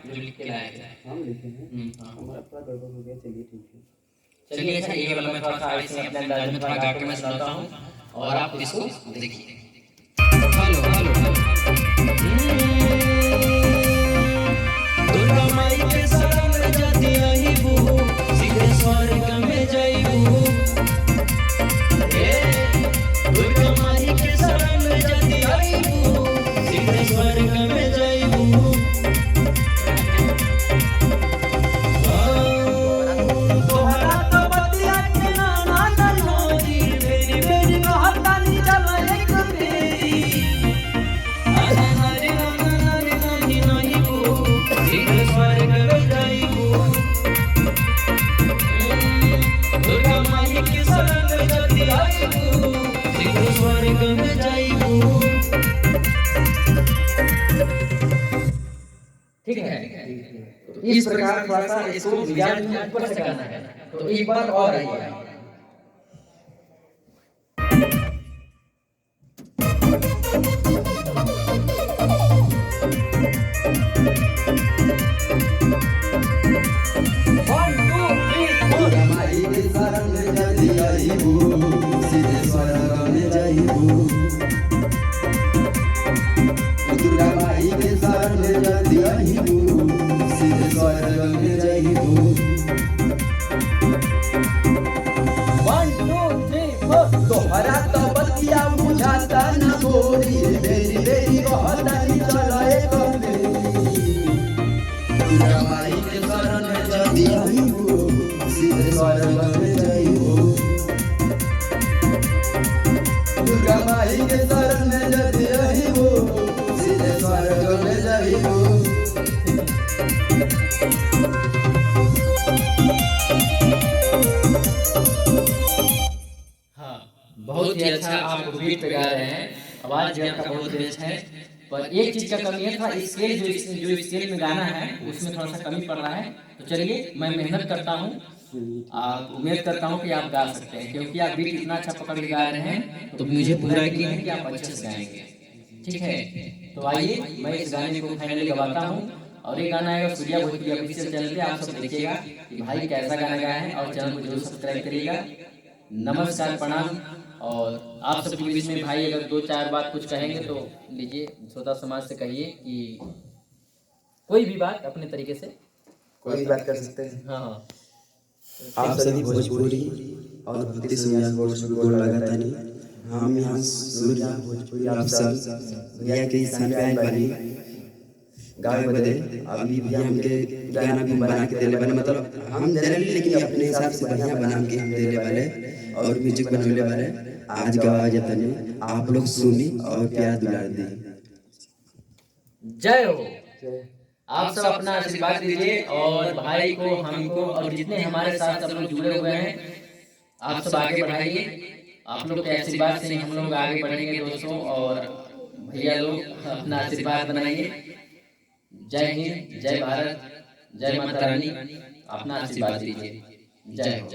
जो लिख के लाए थे। हम लिखे हैं। हाँ। हमारा थोड़ा गड़बड़ हो गया, चलिए ठीक है। चलिए अच्छा, ये वाला मैं थोड़ा सा ऐसे अपने अंदाज में थोड़ा गा के मैं सुनाता हूँ और आप इसको देखिए। हेलो हेलो दुर्गा माई के शरण में जति आईबू, सीधे स्वर्ग में जाईबू। दुर्गा माई के शरण में जति आईबू, सीधे स्वर्ग में जाईबू। तोहरा तो बतिया के नाना ननोरी, बेरी बेरी कहतानी जब एक बेरी। अरे हरे हरे नहीं नहीं बू, सीधे स्वर्ग में जाईबू। दुर्गा माई के शरण में जति आईबू, सीधे स्वर्ग में जाईबू। ठीक है, तो इस प्रकार थोड़ा सा इसको मिजाज में ऊपर से करना है। तो एक बार और आइए। दुर्गा माई के शरण में जति आईबू, सीधे स्वर्ग में जाईबू। दुर्गा माई के शरण में जति आईबू, सीधे स्वर्ग में जाईबू। 1 2 3 4 तोहरा तो बतिया बुझाता न गोरी, बेरी बेरी कहतानी चल एक बेरी। दुर्गा माई के शरण में जति आईबू, सीधे स्वर्ग में जाईबू। दुर्गा माई के शरण में जति आईबू, सीधे स्वर्ग में जाईबू। हाँ, बहुत ही अच्छा आप बीट पे गा रहे हैं। आवाज जो आपका बहुत बेस्ट है, पर एक चीज का कमी है, थोड़ा स्केल जो स्केल में गाना है उसमें थोड़ा सा कमी पड़ रहा है। तो चलिए मैं मेहनत करता हूँ, आप उम्मीद करता हूँ कि आप गा सकते हैं, क्योंकि आप बीट इतना अच्छा पकड़ के गा रहे हैं तो मुझे पूरा यकीन है कि आप अच्छे से गाएंगे। ठीक है, तो आइए मैं इस गाने को फाइनली गवाता हूँ। और ये गाना आएगा सूर्या भोजपुरी ऑफिशियल चैनल पे। आप सब देखिएगा कि भाई कैसा गाना गाया है, और चैनल को जरूर सब्सक्राइब करिएगा। नमस्कार, प्रणाम। और आप सबके बीच में भाई अगर 2-4 बात कुछ कहेंगे तो लीजिए, श्रोता समाज से कहिए कि कोई भी बात अपने तरीके से कोई भी बात कर सकते हैं। हाँ। आप सभी भोजपुरी और भक्ति सूर्या भोजपुरी को लगाता नहीं। हम यहाँ सूर्या भोजपुरी आप सब भैया के स्थान पे आए बानी गावे बदे। अभी भैया हमके गाना भी बना के देने वाले, मतलब हम देने नहीं, लेकिन अपने हिसाब से बढ़िया बना के हम देने वाले और म्यूजिक बनाने वाले। आज गावा जाता नहीं, आप लोग सुनी और प्यार दुलार दी। जय हो। आप सब अपना आशीर्वाद दीजिए, और भाई को, हमको, और जितने हमारे साथ सब लोग जुड़े हुए हैं आप सब आगे बढ़ाइए। आप लोग के आशीर्वाद से हम लोग आगे बढ़ेंगे दोस्तों, और भैया लोग अपना आशीर्वाद बनाइए। जय हिंद, जय भारत, जय माता रानी। अपना आशीर्वाद दीजिए। जय हो।